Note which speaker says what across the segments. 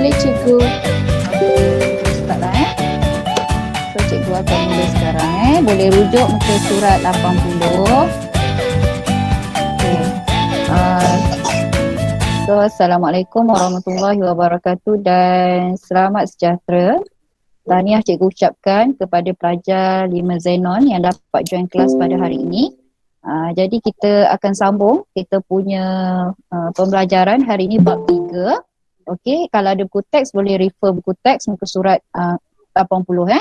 Speaker 1: boleh cikgu. Start lah So cikgu akan mula sekarang Boleh rujuk muka surat 80. Okay. So Assalamualaikum warahmatullahi wabarakatuh dan selamat sejahtera. Tahniah cikgu ucapkan kepada pelajar 5 Zenon yang dapat join kelas pada hari ini. Jadi kita akan sambung kita punya pembelajaran hari ini bab 3. Okey, kalau ada buku teks boleh refer buku teks muka surat 80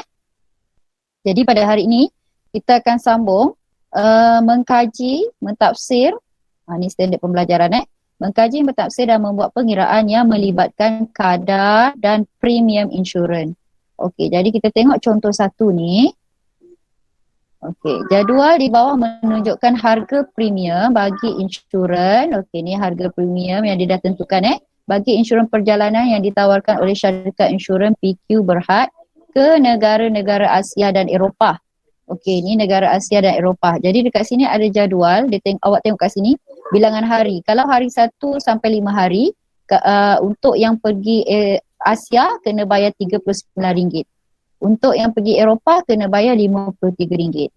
Speaker 1: Jadi pada hari ini kita akan sambung mengkaji, mentafsir, ni standard pembelajaran mengkaji, mentafsir dan membuat pengiraan yang melibatkan kadar dan premium insurans. Okey, jadi kita tengok contoh satu ni. Okey, jadual di bawah menunjukkan harga premium bagi insurans. Okey, ni harga premium yang dia dah tentukan bagi insurans perjalanan yang ditawarkan oleh syarikat insurans PQ Berhad ke negara-negara Asia dan Eropah. Okey, ni negara Asia dan Eropah. Jadi dekat sini ada jadual, awak tengok kat sini bilangan hari. Kalau hari 1 sampai 5 hari untuk yang pergi Asia kena bayar RM39. Untuk yang pergi Eropah kena bayar RM53.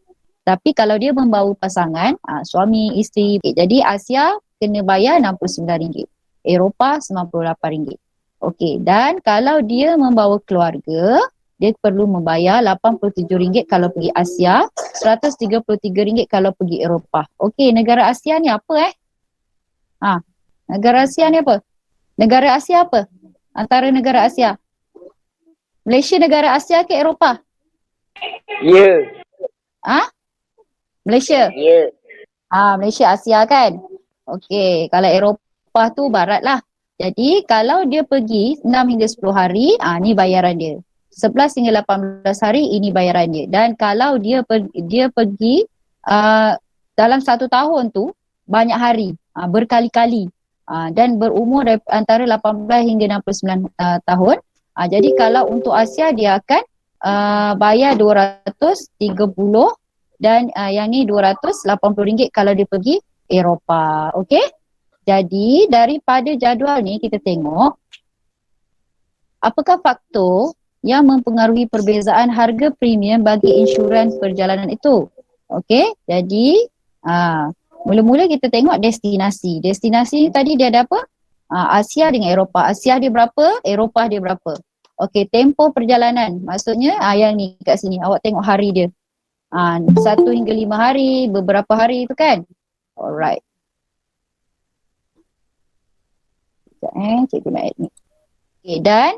Speaker 1: Tapi kalau dia membawa pasangan, suami, isteri, jadi Asia kena bayar RM69. Eropah RM98. Okey, dan kalau dia membawa keluarga, dia perlu membayar RM87 kalau pergi Asia, RM133 kalau pergi Eropah. Okey, negara Asia ni apa negara Asia ni apa? Negara Asia apa? Antara negara Asia. Malaysia negara Asia ke Eropah?
Speaker 2: Ya.
Speaker 1: Malaysia?
Speaker 2: Ya.
Speaker 1: Malaysia Asia kan? Okey, kalau Eropah tu barat lah. Jadi kalau dia pergi 6 hingga 10 hari, ni bayaran dia. 11 hingga 18 hari, ini bayaran dia. Dan kalau dia pergi dalam 1 tahun tu, banyak hari, berkali-kali. Dan berumur antara 18 hingga 69 tahun. Jadi kalau untuk Asia dia akan bayar 230 dan yang ni RM280 kalau dia pergi Eropah. Okey? Jadi daripada jadual ni kita tengok apakah faktor yang mempengaruhi perbezaan harga premium bagi insurans perjalanan itu. Okey? Jadi mula-mula kita tengok destinasi. Destinasi ni tadi dia ada apa? Asia dengan Eropah. Asia dia berapa? Eropah dia berapa? Okey, tempoh perjalanan. Maksudnya yang ni kat sini. Awak tengok hari dia. 1 hingga 5 hari, beberapa hari tu kan? Alright. Sekejap cikgu nak add ni. Okay, dan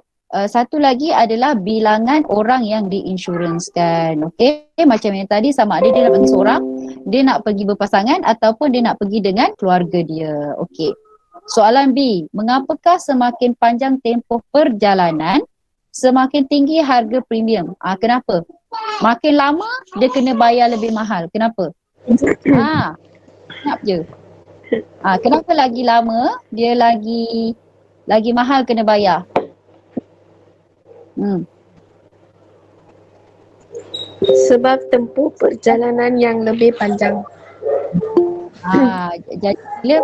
Speaker 1: satu lagi adalah bilangan orang yang diinsurансkan. Okey, macam yang tadi sama ada dia nak pergi seorang, dia nak pergi berpasangan ataupun dia nak pergi dengan keluarga dia. Okey. Soalan B, mengapakah semakin panjang tempoh perjalanan, semakin tinggi harga premium? Kenapa? Makin lama dia kena bayar lebih mahal. Kenapa? Kenapa je? Kenapa lagi lama dia lagi mahal kena bayar?
Speaker 3: Sebab tempoh perjalanan yang lebih panjang.
Speaker 1: Jadi bila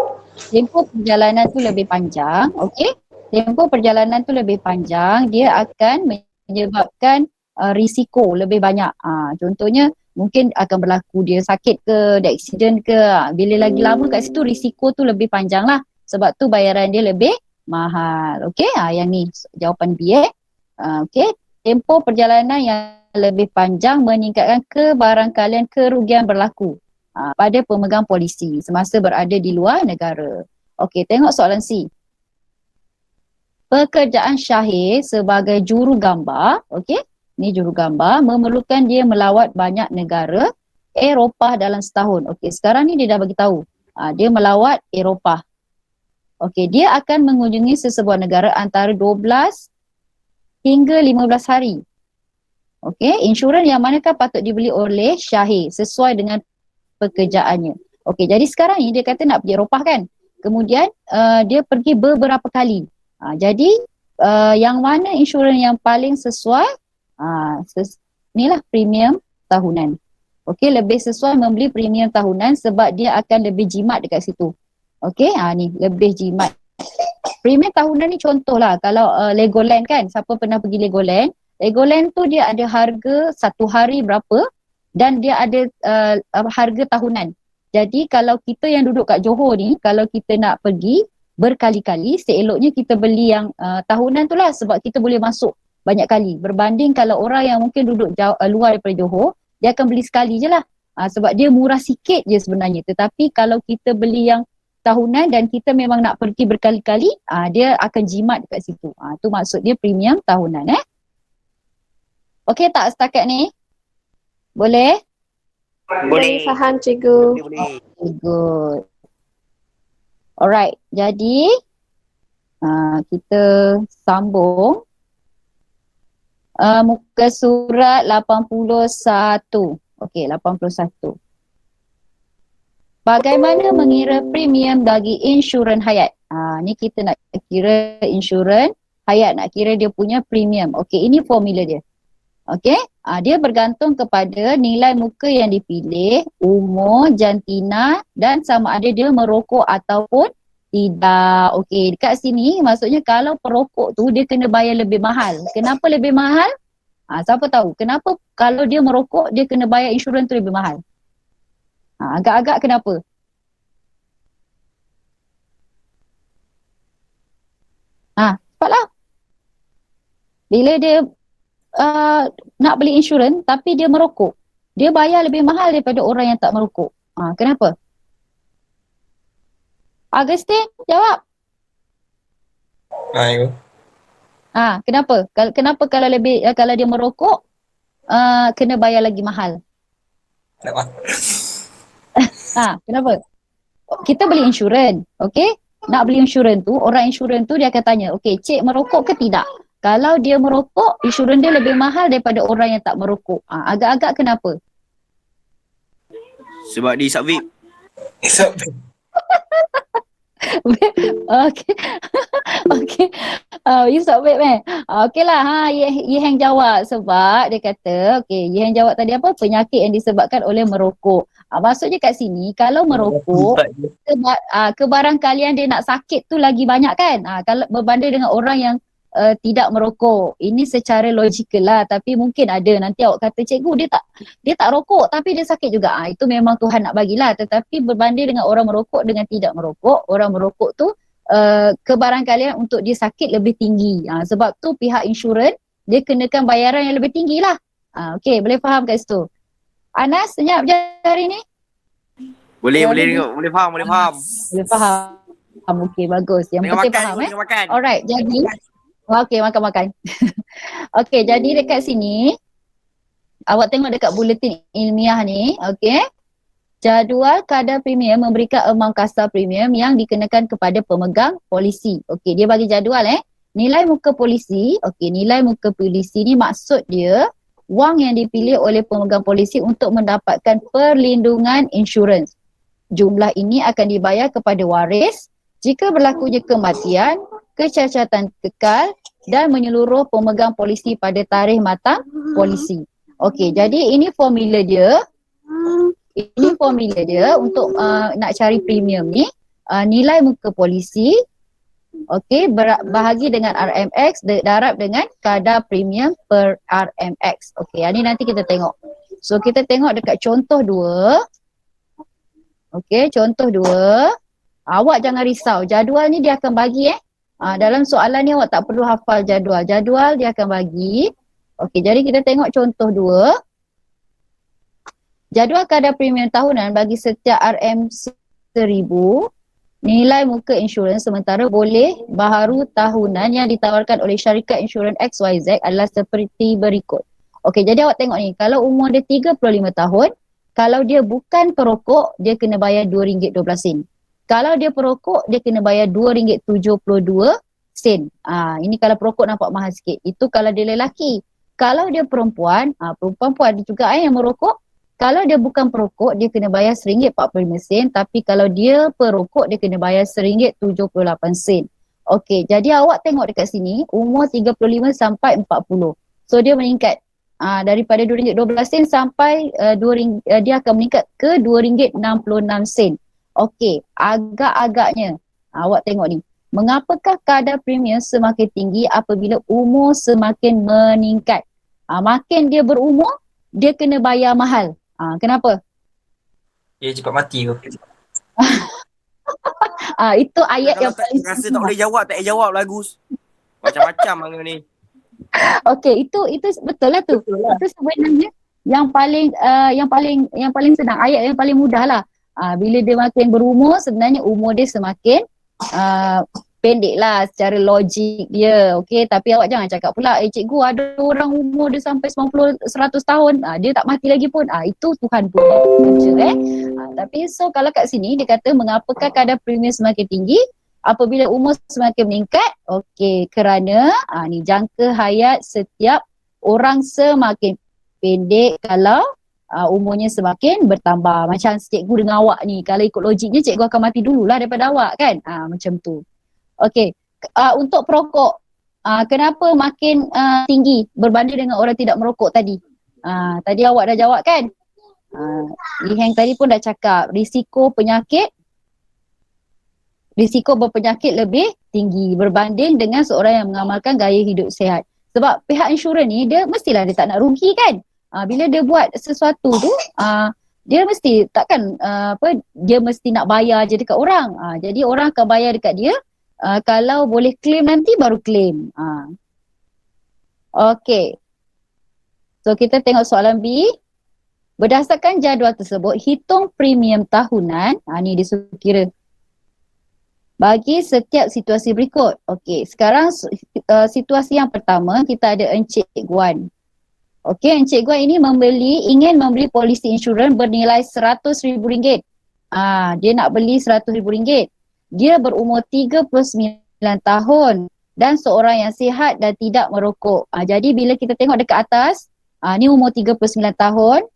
Speaker 1: tempoh perjalanan tu lebih panjang, okey? Tempoh perjalanan tu lebih panjang, dia akan menyebabkan risiko lebih banyak. Contohnya mungkin akan berlaku dia sakit ke, dia accident ke. Bila lagi lama kat situ risiko tu lebih panjang lah. Sebab tu bayaran dia lebih mahal. Okey, yang ni jawapan B. Okey, tempoh perjalanan yang lebih panjang meningkatkan kebarangkalian kerugian berlaku pada pemegang polisi semasa berada di luar negara. Okey, tengok soalan C. Pekerjaan Syahir sebagai juru gambar, okey, ni juru gambar, memerlukan dia melawat banyak negara Eropah dalam setahun. Okey, sekarang ni dia dah bagi tahu. Dia melawat Eropah. Okey, dia akan mengunjungi sesebuah negara antara 12 hingga 15 hari. Okey, insurans yang manakah patut dibeli oleh Syahir sesuai dengan pekerjaannya. Okey, jadi sekarang ni dia kata nak pergi Eropah kan. Kemudian dia pergi beberapa kali. Jadi yang mana insurans yang paling sesuai? Inilah premium tahunan. Okey, lebih sesuai membeli premium tahunan sebab dia akan lebih jimat dekat situ. Okey, ni lebih jimat. Premium tahunan ni contohlah kalau Legoland kan, siapa pernah pergi Legoland? Legoland tu dia ada harga satu hari berapa dan dia ada harga tahunan. Jadi kalau kita yang duduk kat Johor ni, kalau kita nak pergi berkali-kali, seeloknya kita beli yang tahunan tu lah sebab kita boleh masuk banyak kali. Berbanding kalau orang yang mungkin duduk luar daripada Johor, dia akan beli sekali je lah. Sebab dia murah sikit je sebenarnya. Tetapi kalau kita beli yang tahunan dan kita memang nak pergi berkali-kali, dia akan jimat dekat situ. Tu maksud dia premium tahunan. Okey tak setakat ni? Boleh?
Speaker 3: Boleh faham cikgu.
Speaker 2: Boleh.
Speaker 1: Okay, good. Alright, jadi kita sambung muka surat 81. Okey, 81. Bagaimana mengira premium bagi insurans hayat? Ni kita nak kira insurans hayat, nak kira dia punya premium. Okey, ini formula dia. Okey, dia bergantung kepada nilai muka yang dipilih, umur, jantina dan sama ada dia merokok ataupun tidak. Okey, dekat sini maksudnya kalau perokok tu dia kena bayar lebih mahal. Kenapa lebih mahal? Siapa tahu? Kenapa kalau dia merokok dia kena bayar insurans tu lebih mahal? Agak-agak kenapa? Cepatlah. Bila dia nak beli insurans tapi dia merokok, dia bayar lebih mahal daripada orang yang tak merokok. Kenapa? Agustin, jawab. Kenapa? Kenapa kalau dia merokok kena bayar lagi mahal? Kenapa? Kita beli insurans, okey? Nak beli insurans tu, orang insurans tu dia akan tanya, okey, cik merokok ke tidak? Kalau dia merokok, insurans dia lebih mahal daripada orang yang tak merokok. Agak-agak kenapa?
Speaker 2: Sebab dia hisap vape.
Speaker 1: Okay. Okay. Yusuf vape okey lah. Ye Heng jawab sebab dia kata, okey, Ye Heng jawab tadi apa? Penyakit yang disebabkan oleh merokok. Maksudnya kat sini, kalau merokok, kebarangkalian dia nak sakit tu lagi banyak kan? Kalau berbanding dengan orang yang tidak merokok. Ini secara logikal lah, tapi mungkin ada nanti awak kata cikgu dia tak rokok tapi dia sakit juga. Itu memang Tuhan nak bagilah, tetapi berbanding dengan orang merokok dengan tidak merokok, orang merokok tu kebarangkalian untuk dia sakit lebih tinggi. Sebab tu pihak insurans dia kenakan bayaran yang lebih tinggi lah. Okey, boleh faham kat situ? Anas, senyap je hari ni?
Speaker 2: Boleh faham.
Speaker 1: Boleh faham. Okey, bagus. Yang penting faham
Speaker 2: makan.
Speaker 1: Alright, jadi okey, makan. Okey, jadi dekat sini awak tengok dekat buletin ilmiah ni, okey. Jadual kadar premium memberikan amount kasar premium yang dikenakan kepada pemegang polisi. Okey, dia bagi jadual Nilai muka polisi, okey, nilai muka polisi ni maksud dia wang yang dipilih oleh pemegang polisi untuk mendapatkan perlindungan insurans. Jumlah ini akan dibayar kepada waris jika berlakunya kematian, kecacatan kekal dan menyeluruh pemegang polisi pada tarikh matang polisi. Okey, jadi ini formula dia. Ini formula dia untuk nak cari premium ni. Nilai muka polisi, okey, bahagi dengan RMX darab dengan kadar premium per RMX. Okey, ini nanti kita tengok. So kita tengok dekat contoh 2. Okey, contoh 2. Awak jangan risau, jadual ni dia akan bagi dalam soalan ni awak tak perlu hafal jadual. Jadual dia akan bagi. Okey, jadi kita tengok contoh 2. Jadual kadar premium tahunan bagi setiap RM1000 nilai muka insurans sementara boleh baharu tahunan yang ditawarkan oleh syarikat insurans XYZ adalah seperti berikut. Okey, jadi awak tengok ni, kalau umur dia 35 tahun, kalau dia bukan perokok, dia kena bayar RM2.12. Kalau dia perokok, dia kena bayar RM2.72. Ini kalau perokok nampak mahal sikit. Itu kalau dia lelaki. Kalau dia perempuan, perempuan pun ada juga yang merokok. Kalau dia bukan perokok, dia kena bayar RM1.45. Tapi kalau dia perokok, dia kena bayar RM1.78. Okey, jadi awak tengok dekat sini, umur 35 sampai 40. So dia meningkat. Daripada RM2.12 sampai dia akan meningkat ke RM2.66. Okey, agak-agaknya awak tengok ni. mengapakah kadar premium semakin tinggi apabila umur semakin meningkat? Makin dia berumur, dia kena bayar mahal. Kenapa?
Speaker 4: Dia cepat mati tu.
Speaker 1: Itu ayat
Speaker 2: Kalau
Speaker 1: yang
Speaker 2: tak
Speaker 1: paling
Speaker 2: rasa tak boleh jawab, tak boleh jawab lah Gus. Macam-macam bang ni.
Speaker 1: Okey, itu betul lah tu. Itu sebenarnya yang paling senang, ayat yang paling mudah lah. Bila dia makin berumur, sebenarnya umur dia semakin pendek lah secara logik dia. Okey, tapi awak jangan cakap pula, cikgu ada orang umur dia sampai 90 100 tahun, dia tak mati lagi pun. Itu Tuhan punya kerja tapi so kalau kat sini dia kata mengapakah kadar premium semakin tinggi apabila umur semakin meningkat? Okey, kerana ni jangka hayat setiap orang semakin pendek kalau umurnya semakin bertambah. Macam cikgu dengan awak ni, kalau ikut logiknya cikgu akan mati dululah daripada awak kan? Macam tu. Okey, untuk perokok, kenapa makin tinggi berbanding dengan orang tidak merokok tadi? Tadi awak dah jawab kan? Li Heng tadi pun dah cakap, risiko berpenyakit lebih tinggi berbanding dengan seorang yang mengamalkan gaya hidup sihat. Sebab pihak insurans ni dia mestilah dia tak nak rugi kan. Bila dia buat sesuatu tu, dia mesti takkan dia mesti nak bayar je dekat orang. Jadi orang akan bayar dekat dia, kalau boleh claim nanti baru claim. Okey. So kita tengok soalan B. Berdasarkan jadual tersebut, hitung premium tahunan, ni dia suruh kira bagi setiap situasi berikut. Okey, sekarang situasi yang pertama kita ada Encik Guan. Okey, Encik Guan ini ingin membeli polisi insurans bernilai RM100,000. Dia nak beli RM100,000. Dia berumur 39 tahun dan seorang yang sihat dan tidak merokok. Jadi bila kita tengok dekat atas, ni umur 39 tahun.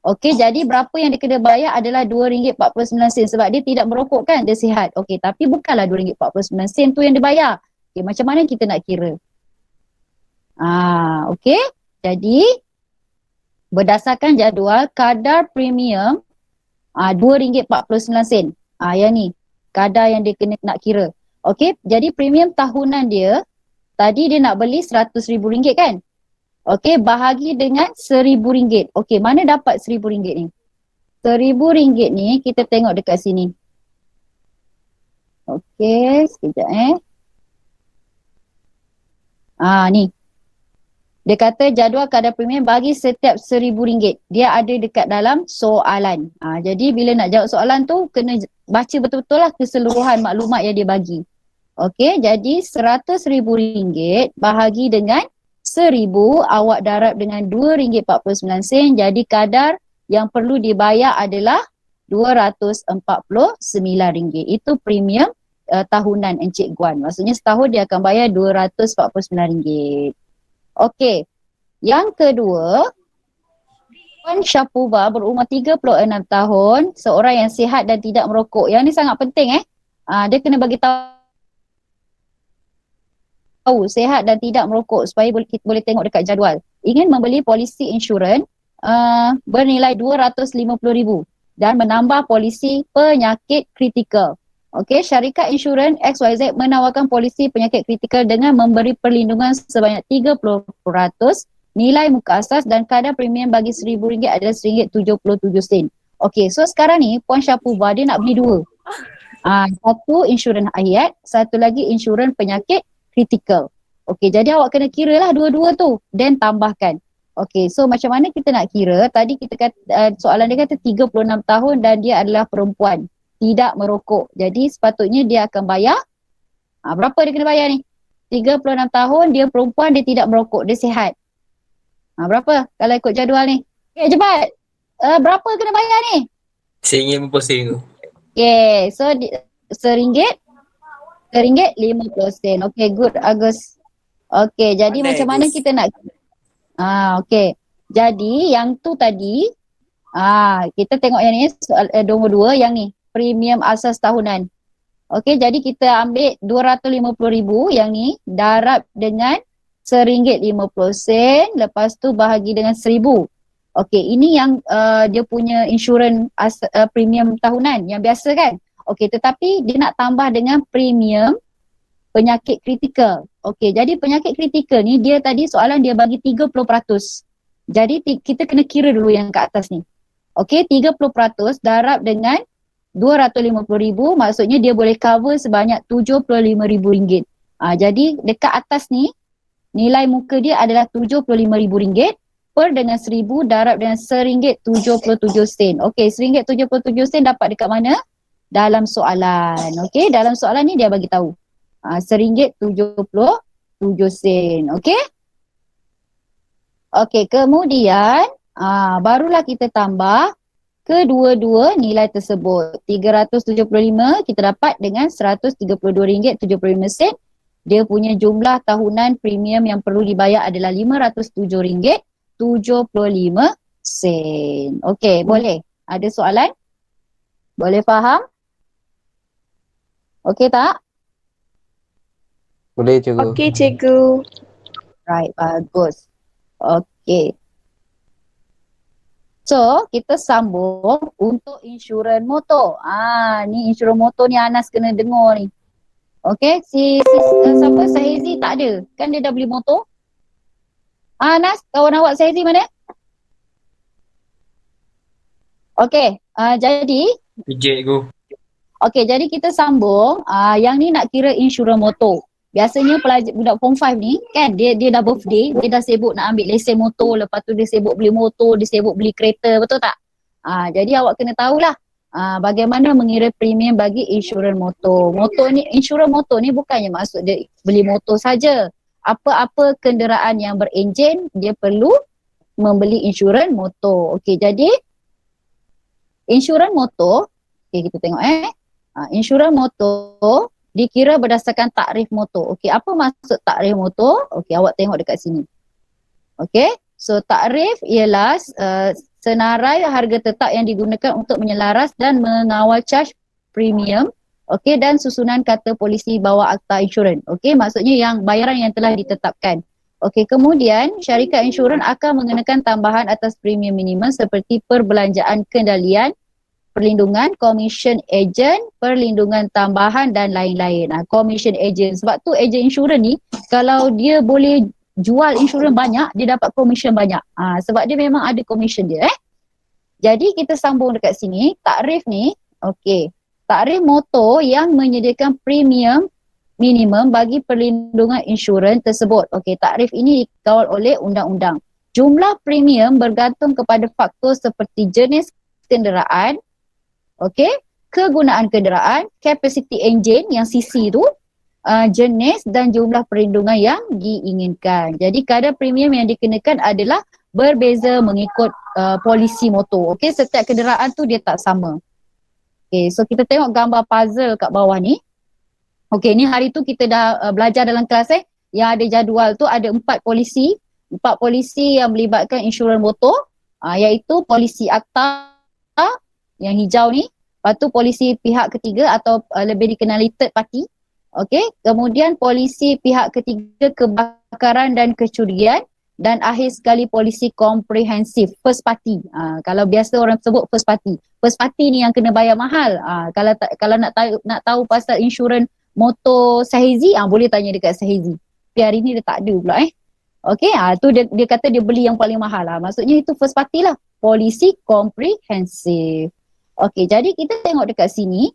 Speaker 1: Okey, jadi berapa yang dia kena bayar adalah RM2.49 sebab dia tidak merokok kan, dia sihat. Okey, tapi bukanlah RM2.49 tu yang dia bayar. Okey, macam mana kita nak kira? Okey, jadi berdasarkan jadual kadar premium RM2.49. Yang ni, kadar yang dia kena nak kira. Okey, jadi premium tahunan dia, tadi dia nak beli RM100,000 kan? Okey, bahagi dengan RM1,000. Okey, mana dapat RM1,000 ni? RM1,000 ni kita tengok dekat sini. Okey, sekejap ni. Dia kata jadual kadar premium bagi setiap RM1,000. Dia ada dekat dalam soalan. Jadi bila nak jawab soalan tu, kena baca betul-betul lah keseluruhan maklumat yang dia bagi. Okey, jadi RM100,000 bahagi dengan 1,000, awak darab dengan RM2.49, jadi kadar yang perlu dibayar adalah RM249. Itu premium tahunan Encik Guan. Maksudnya setahun dia akan bayar RM249. Okey, yang kedua, Puan Syapuba berumur 36 tahun, seorang yang sihat dan tidak merokok. Yang ni sangat penting dia kena bagi tahu sihat dan tidak merokok supaya kita boleh tengok dekat jadual. Ingin membeli polisi insurans bernilai RM250,000 dan menambah polisi penyakit kritikal. Okey, syarikat insurans XYZ menawarkan polisi penyakit kritikal dengan memberi perlindungan sebanyak 30% nilai muka asas dan kadar premium bagi RM1,000 adalah RM1.77. Okey, so sekarang ni Puan Syapuba dia nak beli dua. Satu insurans hayat, satu lagi insurans penyakit kritikal. Okey, jadi awak kena kira lah dua-dua tu dan tambahkan. Okey, so macam mana kita nak kira? Tadi kita kata, soalan dia kata 36 tahun dan dia adalah perempuan, tidak merokok. Jadi sepatutnya dia akan bayar, berapa dia kena bayar ni? 36 tahun, dia perempuan, dia tidak merokok, dia sihat. Berapa kalau ikut jadual ni? Okay, cepat. Berapa kena bayar ni?
Speaker 4: RM1.50 tu.
Speaker 1: Okay, so RM1.50. Okay, good Agus. Okay, jadi
Speaker 2: Pandai,
Speaker 1: macam mana
Speaker 2: Agus.
Speaker 1: kita nak okay. Jadi yang tu tadi kita tengok yang ni soal nombor 2 yang ni premium asas tahunan. Okay, jadi kita ambil RM250,000 yang ni darab dengan RM1.50, lepas tu bahagi dengan 1,000. Okay, ini yang dia punya insurans premium tahunan yang biasa kan. Okay, tetapi dia nak tambah dengan premium penyakit kritikal. Okey, jadi penyakit kritikal ni dia tadi soalan dia bagi 30%. Jadi kita kena kira dulu yang kat atas ni. Okey, 30% darab dengan 250,000, maksudnya dia boleh cover sebanyak RM75,000. Jadi dekat atas ni nilai muka dia adalah RM75,000 per dengan 1,000 darab dengan RM1.77. Okey, RM1.77 dapat dekat mana? Dalam soalan. Okey, dalam soalan ni dia bagi tahu. RM1.77. Okey? Okey, kemudian barulah kita tambah kedua-dua nilai tersebut. 375 kita dapat dengan RM132.75. Dia punya jumlah tahunan premium yang perlu dibayar adalah RM507.75. Okey, boleh? Ada soalan? Boleh faham? Okey tak?
Speaker 5: Boleh cikgu.
Speaker 3: Okey cikgu.
Speaker 1: Right, bagus. Okey. So, kita sambung untuk insurans motor. Ni insurans motor ni Anas kena dengar ni. Okey, siapa Sahizi tak ada? Kan dia dah beli motor? Anas, kawan awak Sahizi mana? Okey, jadi
Speaker 4: Cikgu.
Speaker 1: okey, jadi kita sambung. Yang ni nak kira insurans motor. Biasanya pelajar budak form 5 ni kan dia dah birthday, dia dah sibuk nak ambil lesen motor, lepas tu dia sibuk beli motor, dia sibuk beli kereta, betul tak? Jadi awak kena tahulah bagaimana mengira premium bagi insurans motor. Insurans motor ni bukannya maksud dia beli motor saja. Apa-apa kenderaan yang berenjin dia perlu membeli insurans motor. Okey, jadi insurans motor, okey kita tengok insurans motor dikira berdasarkan takrif motor. Okey, apa maksud takrif motor? Okey, awak tengok dekat sini. Okey, so takrif ialah senarai harga tetap yang digunakan untuk menyelaras dan mengawal charge premium. Okey, dan susunan kata polisi bawah akta insurans. Okey, maksudnya yang bayaran yang telah ditetapkan. Okey, kemudian syarikat insurans akan mengenakan tambahan atas premium minimum seperti perbelanjaan kendalian, perlindungan, commission agent, perlindungan tambahan dan lain-lain. Commission agent. Sebab tu agent insurans ni kalau dia boleh jual insurans banyak, dia dapat commission banyak. Sebab dia memang ada commission dia. Jadi kita sambung dekat sini, takrif ni, okey. Takrif motor yang menyediakan premium minimum bagi perlindungan insurans tersebut. Okey, takrif ini dikawal oleh undang-undang. Jumlah premium bergantung kepada faktor seperti jenis kenderaan, okey, kegunaan kenderaan, capacity engine yang CC tu, jenis dan jumlah perlindungan yang diinginkan. Jadi kadar premium yang dikenakan adalah berbeza mengikut polisi motor. Okey, setiap kenderaan tu dia tak sama. Okey, so kita tengok gambar puzzle kat bawah ni. Okey, ni hari tu kita dah belajar dalam kelas yang ada jadual tu ada 4 polisi yang melibatkan insurans motor, iaitu polisi akta yang hijau ni, lepas tu polisi pihak ketiga atau lebih dikenali third party. Okey, kemudian polisi pihak ketiga kebakaran dan kecurian, dan akhir sekali polisi komprehensif first party. Kalau biasa orang sebut first party. First party ni yang kena bayar mahal. Kalau nak tahu pasal insurans motor Sahizi, boleh tanya dekat Sahizi. Tapi hari ni dia tak ada pula Okey, tu dia kata dia beli yang paling mahal Maksudnya itu first party lah. Polisi komprehensif. Okey, jadi kita tengok dekat sini.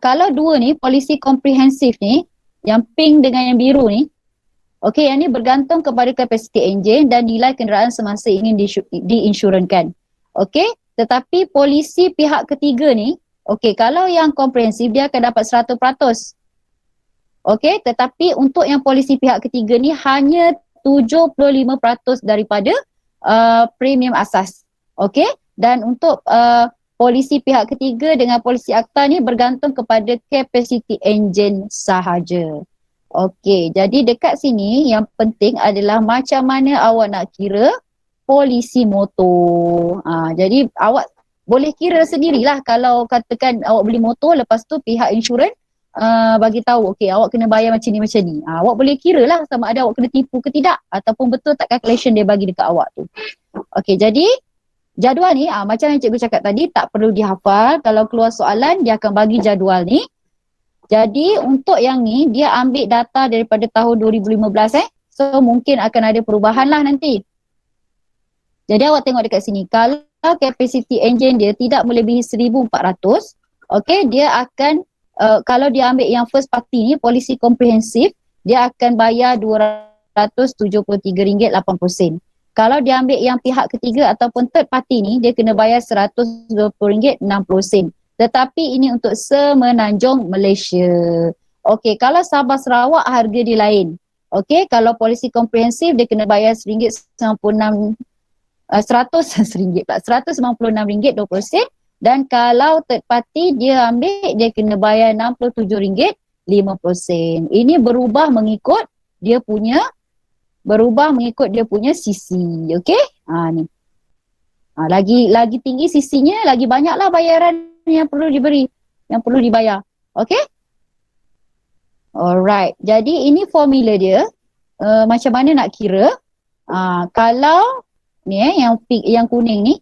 Speaker 1: Kalau dua ni, polisi komprehensif ni, yang pink dengan yang biru ni, okey, yang ni bergantung kepada kapasiti enjin dan nilai kenderaan semasa ingin diinsurankan. Okey, tetapi polisi pihak ketiga ni, okey, kalau yang komprehensif dia akan dapat 100%. Okey, tetapi untuk yang polisi pihak ketiga ni hanya 75% daripada premium asas. Okey, dan untuk polisi pihak ketiga dengan polisi akta ni bergantung kepada kapasiti enjin sahaja. Okey, jadi dekat sini yang penting adalah macam mana awak nak kira polisi motor. Jadi awak boleh kira sendirilah kalau katakan awak beli motor, lepas tu pihak insurans bagi tahu okey awak kena bayar macam ni. Awak boleh kira lah sama ada awak kena tipu ke tidak ataupun betul tak calculation dia bagi dekat awak tu. Okey, jadi jadual ni macam yang cikgu cakap tadi tak perlu dihafal. Kalau keluar soalan dia akan bagi jadual ni. Jadi untuk yang ni dia ambil data daripada tahun 2015 So mungkin akan ada perubahan lah nanti. Jadi awak tengok dekat sini, kalau capacity engine dia tidak melebihi 1400, okay, dia akan kalau dia ambil yang first party ni, polisi komprehensif, dia akan bayar RM273.80. Kalau dia ambil yang pihak ketiga ataupun third party ni, dia kena bayar RM120.60. Tetapi ini untuk Semenanjung Malaysia. Okey, kalau Sabah Sarawak harga dia lain. Okey, kalau polisi komprehensif dia kena bayar RM196 RM196.20 dan kalau third party dia ambil dia kena bayar RM67.50. Ini berubah mengikut dia punya sisi. Okey? Ni. Lagi tinggi sisinya lagi banyaklah bayaran yang perlu diberi, yang perlu dibayar. Okey? Alright. Jadi ini formula dia. Macam mana nak kira? Kalau ni yang kuning ni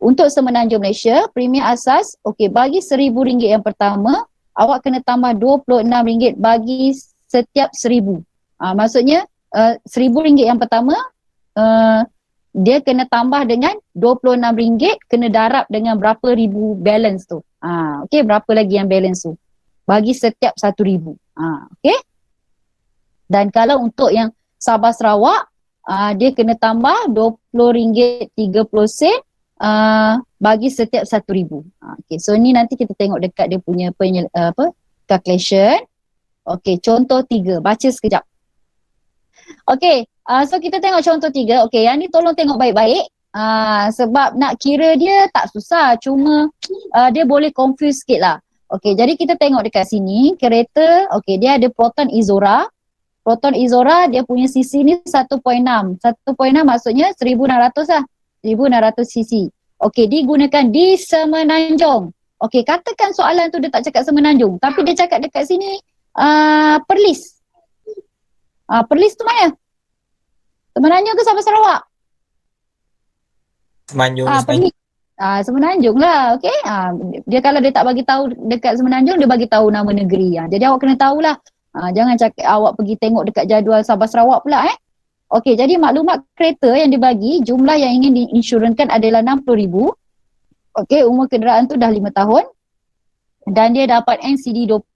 Speaker 1: untuk Semenanjung Malaysia, premium asas, okey, bagi RM1,000 yang pertama, awak kena tambah RM26 bagi setiap 1,000. Maksudnya RM1,000 yang pertama, dia kena tambah dengan RM26, kena darab dengan berapa ribu balance tu. Okey, berapa lagi yang balance tu? Bagi setiap 1,000. Okey. Dan kalau untuk yang Sabah Sarawak, dia kena tambah RM20.30 bagi setiap 1,000. Okay, so ni nanti kita tengok dekat dia punya calculation. Okay, contoh 3. Baca sekejap. Okay, so kita tengok contoh 3. Okay, yang ni tolong tengok baik-baik. Sebab nak kira dia tak susah. Cuma dia boleh confuse sikit lah. Okay, jadi kita tengok dekat sini. Kereta, okay, dia ada Proton Izora. Proton Izora dia punya cc ni 1.6. 1.6 maksudnya 1,600 lah. 1,600 cc. Okey, digunakan di Semenanjung. Okey, katakan soalan tu dia tak cakap Semenanjung. Tapi dia cakap dekat sini Perlis. Perlis tu mana? Semenanjung ke Sabah Sarawak?
Speaker 4: Semenanjung.
Speaker 1: Perlis. Semenanjung lah. Okey. Dia kalau dia tak bagi tahu dekat Semenanjung, dia bagi tahu nama negeri. Jadi awak kena tahulah. Jangan cakap awak pergi tengok dekat jadual Sabah Sarawak pula Okey, jadi maklumat kereta yang dibagi, jumlah yang ingin diinsurankan adalah 60,000. Okey, umur kenderaan tu dah 5 tahun dan dia dapat NCD 25%.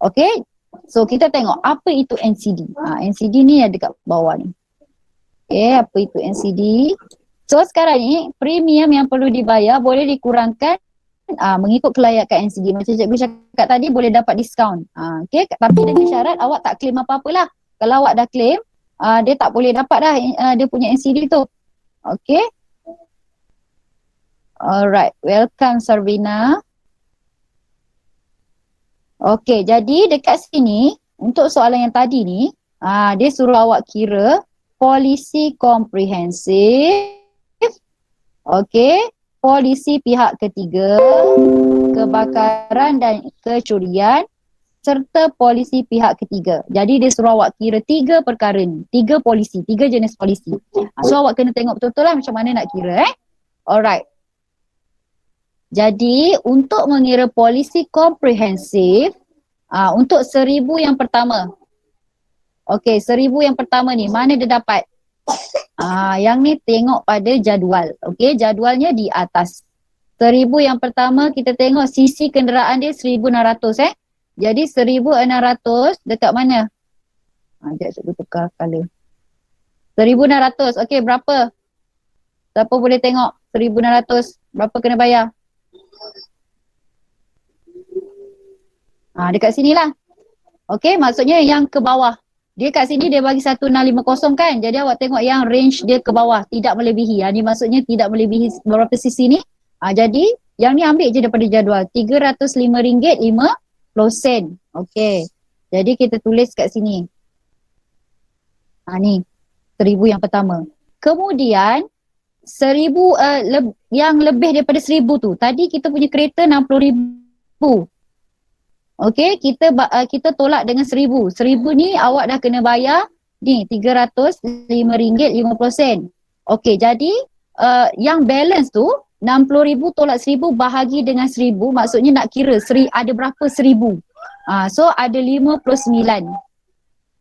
Speaker 1: Okey, so kita tengok apa itu NCD. NCD ni ada dekat bawah ni. Okey, apa itu NCD? So sekarang ni premium yang perlu dibayar boleh dikurangkan mengikut kelayakan NCD. Macam cikgu cakap tadi boleh dapat diskaun. Okay? Tapi dengan syarat awak tak claim apa-apalah. Kalau awak dah claim, dia tak boleh dapat dah dia punya NCD tu. Okay. Alright. Welcome Sarvina. Okay. Jadi dekat sini untuk soalan yang tadi ni, dia suruh awak kira polisi komprehensif. Okay. Polisi pihak ketiga, kebakaran dan kecurian serta polisi pihak ketiga. Jadi dia suruh awak kira 3 perkara ni, 3 polisi, 3 jenis polisi. So awak kena tengok betul-betul lah macam mana nak kira Alright. Jadi untuk mengira polisi komprehensif, untuk 1,000 yang pertama. Okey, 1,000 yang pertama ni mana dia dapat? Yang ni tengok pada jadual. Okey, jadualnya di atas. 1,000 yang pertama kita tengok sisi kenderaan dia 1,600 Jadi 1,600 dekat mana? Sekejap saya tukar color. 1,600. Okey, berapa? Siapa boleh tengok 1,600 berapa kena bayar? Dekat sinilah. Okey, maksudnya yang ke bawah. Dia kat sini dia bagi 1,650 kan. Jadi awak tengok yang range dia ke bawah. Tidak melebihi. Ni maksudnya tidak melebihi berapa sisi ni. Jadi yang ni ambil je daripada jadual. RM305.50. Okey. Jadi kita tulis kat sini. Ni. 1,000 yang pertama. Kemudian 1,000 yang lebih daripada 1,000 tu. Tadi kita punya kereta 60,000. Okey, kita tolak dengan 1,000. 1,000 ni awak dah kena bayar ni RM305.50. Okey, jadi yang balance tu 60,000 tolak 1,000 bahagi dengan 1,000, maksudnya nak kira ada berapa 1,000. So ada 59.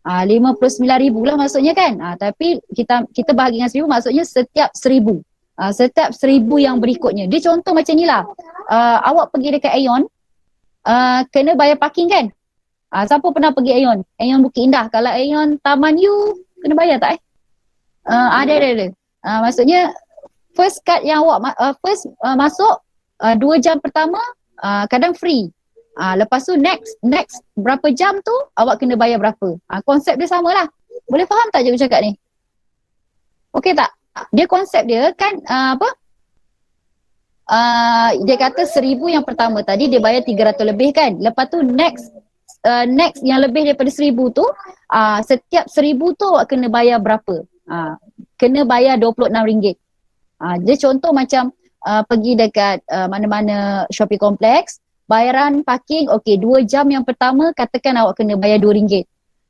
Speaker 1: 59,000 lah maksudnya kan. Tapi kita bahagi dengan 1,000 maksudnya setiap 1,000. Setiap 1,000 yang berikutnya. Dia contoh macam ni lah. Awak pergi dekat Aeon, kena bayar parking kan? Siapa pernah pergi Aeon? Aeon Bukit Indah. Kalau Aeon Taman U, kena bayar tak Ada. Maksudnya first card yang awak masuk 2 jam pertama kadang free. Lepas tu next berapa jam tu awak kena bayar berapa. Konsep dia sama lah. Boleh faham tak cikgu cakap ni? Okey tak? Dia konsep dia kan dia kata 1,000 yang pertama tadi dia bayar 300 lebih kan. Lepas tu next yang lebih daripada 1,000 tu setiap 1,000 tu awak kena bayar berapa? Kena bayar RM26. Dia contoh macam pergi dekat mana-mana shopping complex, bayaran parking, okey 2 jam yang pertama katakan awak kena bayar RM2.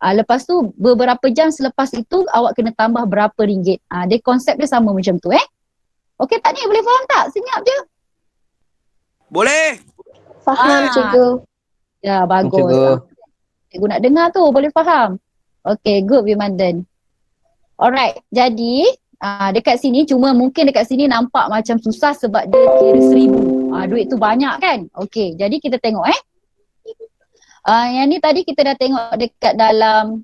Speaker 1: Lepas tu beberapa jam selepas itu awak kena tambah berapa ringgit. Dia konsep dia sama macam tu Okey tak ni, boleh faham tak? Senyap je.
Speaker 2: Boleh.
Speaker 3: Faham cikgu.
Speaker 1: Ya bagus. Cikgu nak dengar tu, boleh faham. Okey, good Bimandan. Alright, jadi dekat sini cuma mungkin dekat sini nampak macam susah sebab dia kira 1,000. Duit tu banyak kan? Okey, jadi kita tengok yang ni tadi kita dah tengok dekat dalam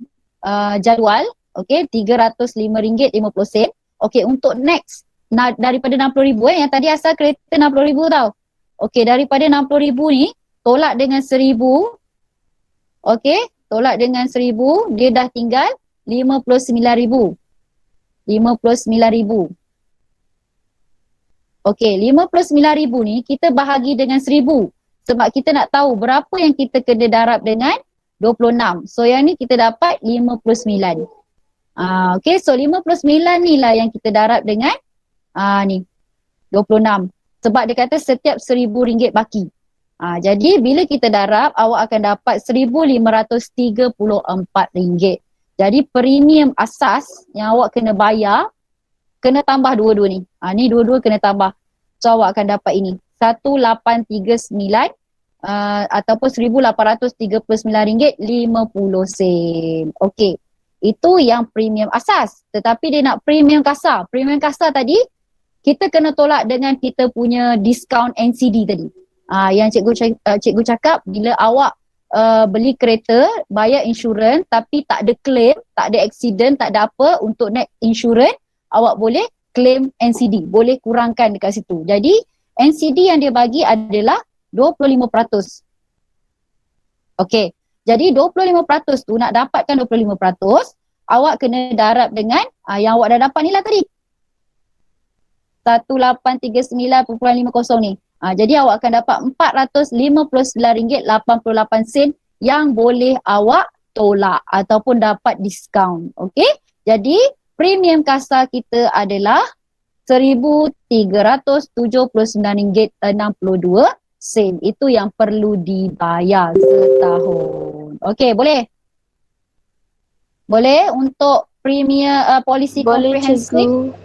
Speaker 1: jadual. Okey, RM305.50. Okey, untuk next daripada 60,000 yang tadi asal kereta 60,000 tau. Okey, daripada 60,000 ni tolak dengan 1,000. Okey, tolak dengan 1,000 dia dah tinggal 59,000. 59,000. Okey, 59,000 ni kita bahagi dengan 1,000 sebab kita nak tahu berapa yang kita kena darab dengan 26. So yang ni kita dapat 59. Okey, so 59 ni lah yang kita darab dengan ni 26. Sebab dia kata setiap RM1,000 baki. Jadi bila kita darab awak akan dapat RM1,534. Jadi premium asas yang awak kena bayar kena tambah dua-dua ni. Ni dua-dua kena tambah. So awak akan dapat ini 1,839 ataupun RM1,839.50. Okey. Itu yang premium asas. Tetapi dia nak premium kasar. Premium kasar tadi kita kena tolak dengan kita punya discount NCD tadi. Yang cikgu cakap bila awak beli kereta, bayar insurans tapi tak ada claim, tak ada accident, tak ada apa, untuk naik insurans awak boleh claim NCD, boleh kurangkan dekat situ. Jadi NCD yang dia bagi adalah 25%. Okey, jadi 25% tu nak dapatkan 25%, awak kena darab dengan yang awak dah dapat ni lah tadi, 1,839.50 ni. Jadi awak akan dapat RM459.88 yang boleh awak tolak ataupun dapat diskaun. Okey, jadi premium kasar kita adalah RM1,379.62. Itu yang perlu dibayar setahun. Okey, boleh? Boleh untuk premier polisi komprehensif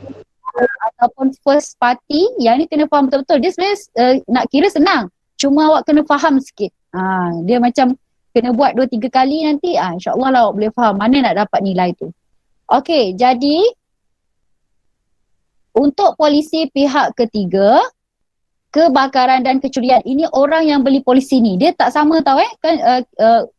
Speaker 1: ataupun first party, yang ni kena faham betul-betul. Dia sebenarnya nak kira senang, cuma awak kena faham sikit. Dia macam kena buat 2-3 kali nanti insyaAllah lah awak boleh faham mana nak dapat nilai tu. Okey, jadi untuk polisi pihak ketiga, kebakaran dan kecurian, ini orang yang beli polisi ni dia tak sama tau kan.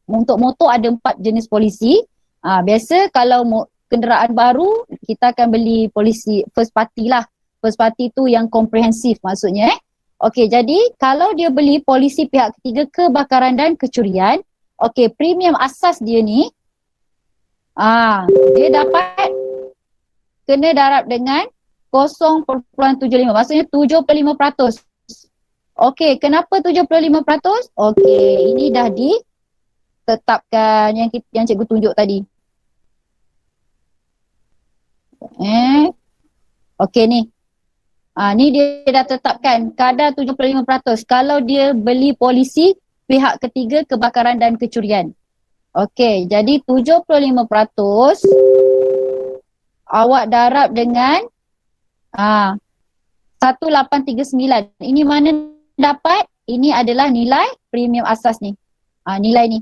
Speaker 1: Untuk motor ada 4 jenis polisi. Biasa kalau kenderaan baru kita akan beli polisi first party lah. First party tu yang komprehensif maksudnya Okey, jadi kalau dia beli polisi pihak ketiga kebakaran dan kecurian, okey, premium asas dia ni dia dapat kena darab dengan 0.75, maksudnya 75%. Okey, kenapa 75%? Okey, ini dah ditetapkan yang cikgu tunjuk tadi. Okey ni. Ni dia dah tetapkan kadar 75% kalau dia beli polisi pihak ketiga kebakaran dan kecurian. Okey, jadi 75% awak darab dengan 1839. Ini mana dapat? Ini adalah nilai premium asas ni. Nilai ni.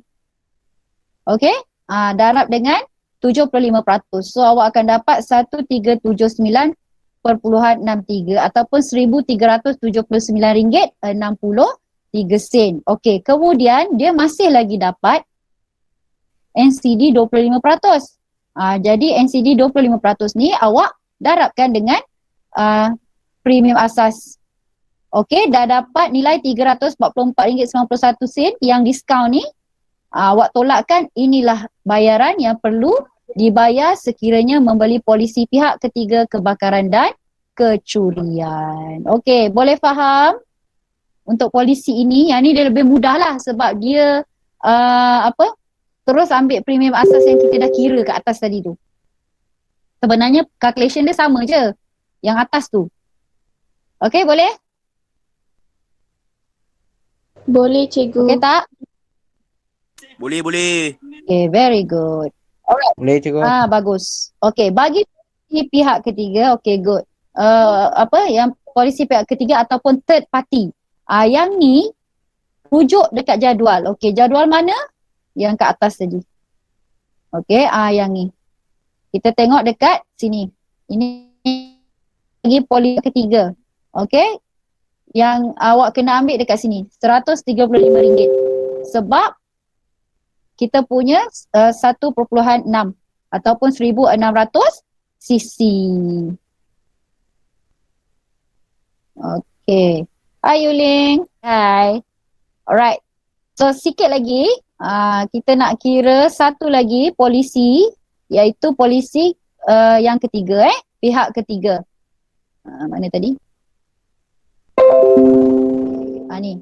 Speaker 1: Okey? Darab dengan 75%. So awak akan dapat 1379.63 ataupun RM1,379.63. Okey, kemudian dia masih lagi dapat NCD 25%. Jadi NCD 25% ni awak darabkan dengan premium asas. Okey, dah dapat nilai RM344.91 yang diskaun ni. Awak tolakkan, inilah bayaran yang perlu dibayar sekiranya membeli polisi pihak ketiga kebakaran dan kecurian. Okey, boleh faham? Untuk polisi ini, yang ni dia lebih mudah lah sebab dia terus ambil premium asas yang kita dah kira kat atas tadi tu. Sebenarnya calculation dia sama je yang atas tu. Okey, boleh?
Speaker 3: Boleh cikgu.
Speaker 1: Okey tak?
Speaker 2: Boleh, boleh.
Speaker 1: Okay, very good. Alright.
Speaker 5: Boleh cikgu.
Speaker 1: Bagus. Okay, bagi pihak ketiga, okay, good. Yang polisi pihak ketiga ataupun third party. Yang ni rujuk dekat jadual. Okay, jadual mana? Yang kat atas tadi. Okay, yang ni. Kita tengok dekat sini. Ini lagi polisi ketiga. Okay. Yang awak kena ambil dekat sini. RM135. Sebab kita punya 1.6 ataupun 1,600 cc. Okay. Hi Yuling. Hi. Alright. So sikit lagi kita nak kira satu lagi polisi, iaitu polisi yang ketiga pihak ketiga. Mana tadi? Ni.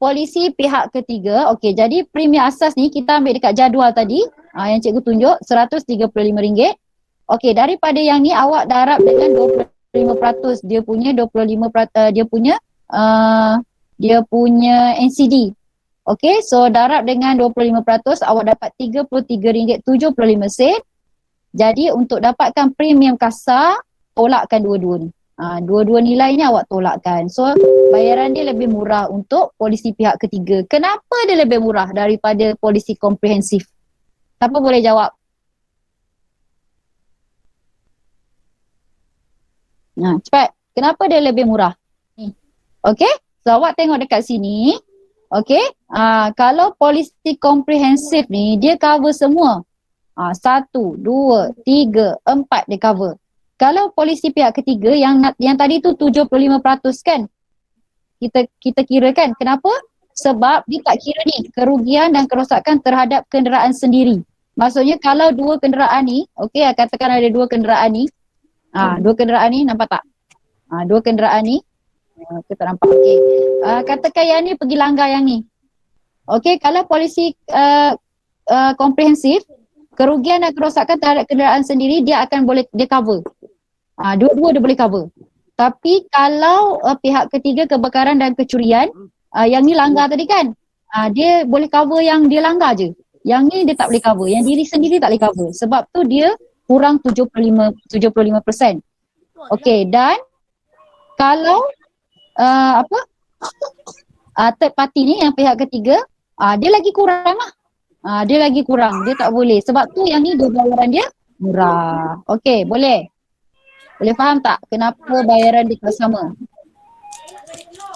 Speaker 1: Polisi pihak ketiga. Okey, jadi premium asas ni kita ambil dekat jadual tadi yang cikgu tunjuk RM135. Okey, daripada yang ni awak darab dengan 25%. Dia punya 25% dia punya NCD. Okey, so darab dengan 25% awak dapat RM33.75. Jadi untuk dapatkan premium kasar, tolakkan dua-dua ni. Dua-dua nilainya awak tolakkan. So bayaran dia lebih murah untuk polisi pihak ketiga. Kenapa dia lebih murah daripada polisi komprehensif? Siapa boleh jawab? Cepat. Kenapa dia lebih murah? Okey, so awak tengok dekat sini. Okey, kalau polisi komprehensif ni dia cover semua. 1, 2, 3, 4 dia cover. Kalau polisi pihak ketiga yang tadi tu 75% kan, kita kira kan. Kenapa? Sebab dia tak kira ni kerugian dan kerosakan terhadap kenderaan sendiri. Maksudnya kalau dua kenderaan ni, okey, katakan ada dua kenderaan ni. Dua kenderaan ni, nampak tak? Dua kenderaan ni, kita nampak. Okey. Katakan yang ni pergi langgar yang ni. Okey, kalau polisi komprehensif, kerugian dan kerosakan terhadap kenderaan sendiri dia akan boleh dia cover. Dua-dua dia boleh cover. Tapi kalau pihak ketiga kebakaran dan kecurian, yang ni langgar tadi kan, dia boleh cover yang dia langgar je. Yang ni dia tak boleh cover, yang diri sendiri tak boleh cover. Sebab tu dia kurang 75%. Okey, dan kalau third party ni yang pihak ketiga, dia lagi kurang lah. Dia lagi kurang, dia tak boleh. Sebab tu yang ni bayaran dia murah. Okey, boleh? Boleh faham tak kenapa bayaran dia tak sama?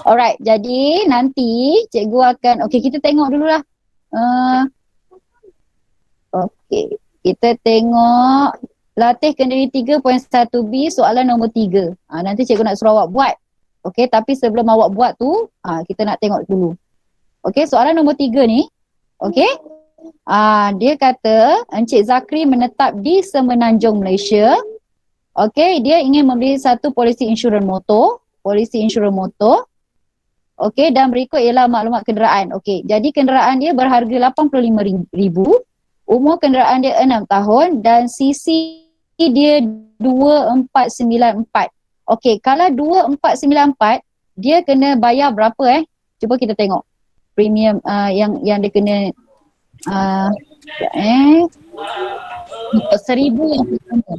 Speaker 1: Alright, jadi nanti cikgu akan, okey kita tengok dululah. Okey, kita tengok latih kendiri 3.1B soalan nombor 3. Nanti cikgu nak suruh awak buat. Okey, tapi sebelum awak buat tu, kita nak tengok dulu. Okey, soalan nombor 3 ni, okey. Dia kata Encik Zakri menetap di Semenanjung, Malaysia. Okey, dia ingin membeli satu polisi insurans motor. Okey, dan berikut ialah maklumat kenderaan. Okey, jadi kenderaan dia berharga RM85,000. Umur kenderaan dia 6 tahun dan CC dia 2494. Okey, kalau 2494, dia kena bayar berapa Cuba kita tengok. Premium yang dia kena 1,000 yang pertama.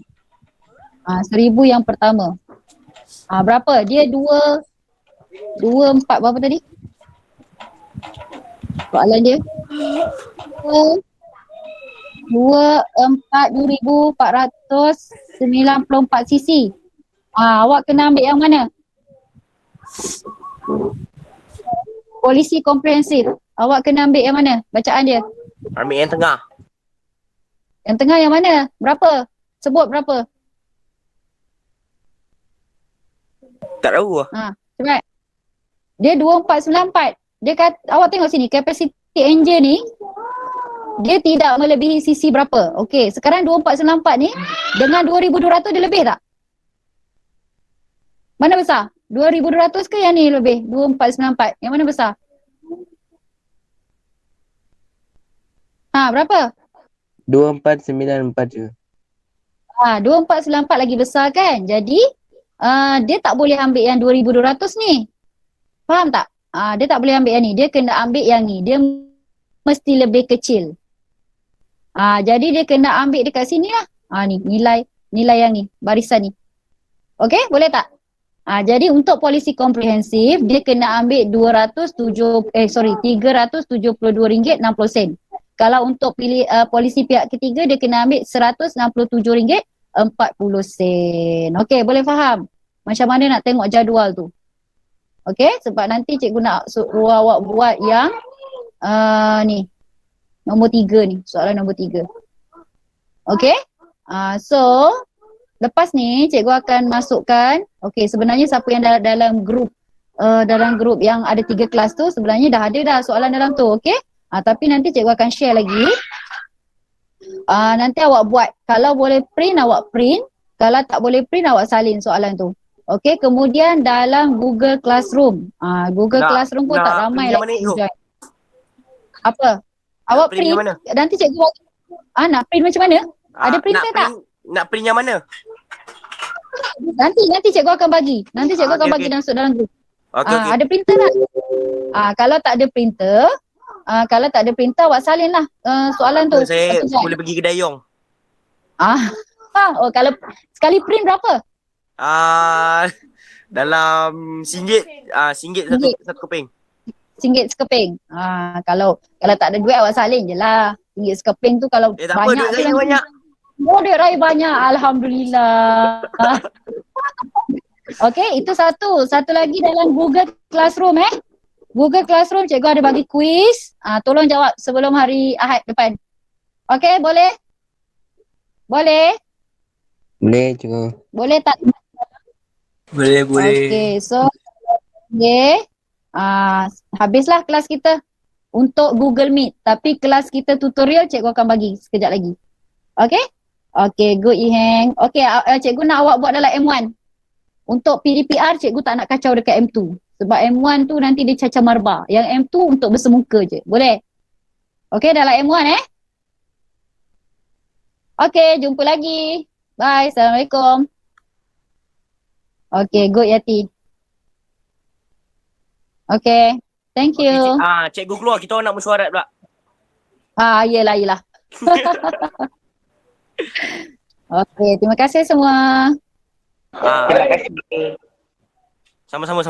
Speaker 1: 1,000 yang pertama. Berapa? Dia 4 berapa tadi? Soalan dia. 2,494 cc. Awak kena ambil yang mana? Polisi komprehensif. Awak kena ambil yang mana? Bacaan dia.
Speaker 2: Ambil yang tengah.
Speaker 1: Yang tengah yang mana? Berapa? Sebut berapa?
Speaker 2: Tak tahu lah.
Speaker 1: Cepat. Dia 2494. Dia kata, awak tengok sini, capacity engine ni dia tidak melebihi cc berapa. Okey, sekarang 2494 ni dengan 2200 dia lebih tak? Mana besar? 2200 ke yang ni lebih? 2494. Yang mana besar? Berapa?
Speaker 5: 2494 je.
Speaker 1: 2494 lagi besar kan? Jadi dia tak boleh ambil yang 2200 ni. Faham tak? Dia tak boleh ambil yang ni. Dia kena ambil yang ni. Dia mesti lebih kecil. Jadi dia kena ambil dekat sini lah. Ni nilai yang ni, barisan ni. Okey, boleh tak? Jadi untuk polisi komprehensif dia kena ambil RM372.60. Kalau untuk pilih polisi pihak ketiga dia kena ambil RM167.40. Okey, boleh faham macam mana nak tengok jadual tu. Okey, sebab nanti cikgu nak suruh awak buat yang ni nombor 3 ni, soalan nombor 3. Okey? So lepas ni cikgu akan masukkan, okey, sebenarnya siapa yang dalam grup yang ada 3 kelas tu sebenarnya dah ada soalan dalam tu, okey? Tapi nanti cikgu akan share lagi. Nanti awak buat, kalau boleh print awak print, kalau tak boleh print awak salin soalan tu. Okey, kemudian dalam Google Classroom. Classroom pun tak ramai lagi join. Apa? Awak print mana? Nanti cikgu nak print macam mana? Ada printer tak?
Speaker 2: Nak print yang mana?
Speaker 1: Nanti cikgu akan bagi. Nanti cikgu akan bagi dalam grup.
Speaker 2: Okay.
Speaker 1: Ada printer tak? Kalau tak ada printer, awak salin lah soalan tu.
Speaker 2: Saya boleh pergi kedai Yong.
Speaker 1: Kalau sekali print berapa?
Speaker 2: Dalam RM1. Satu keping.
Speaker 1: RM1 sekeping. Kalau tak ada duit awak salin je lah. RM1 sekeping tu kalau
Speaker 2: tak banyak. Duit saya banyak.
Speaker 1: Duit raya banyak. Alhamdulillah. Okey, itu satu. Satu lagi dalam Google Classroom Google Classroom cikgu ada bagi kuis. Tolong jawab sebelum hari Ahad depan. Okey, boleh? Boleh?
Speaker 5: Boleh cikgu.
Speaker 1: Boleh tak?
Speaker 4: Boleh.
Speaker 1: Okey, so habislah kelas kita untuk Google Meet. Tapi kelas kita tutorial cikgu akan bagi sekejap lagi. Okey? Okey, good Iheng. Okey, cikgu nak awak buat dalam M1. Untuk PDPR cikgu tak nak kacau dekat M2. Sebab M1 tu nanti dia cacar marba. Yang M2 untuk bersemuka je. Boleh? Okey, dalam M1 Okey, jumpa lagi. Bye, Assalamualaikum. Okey, good Yati. Okay, thank you.
Speaker 2: Cikgu keluar, kita orang nak mesyuarat pula.
Speaker 1: Yelah. Okay, terima kasih semua.
Speaker 2: Terima kasih. Sama-sama.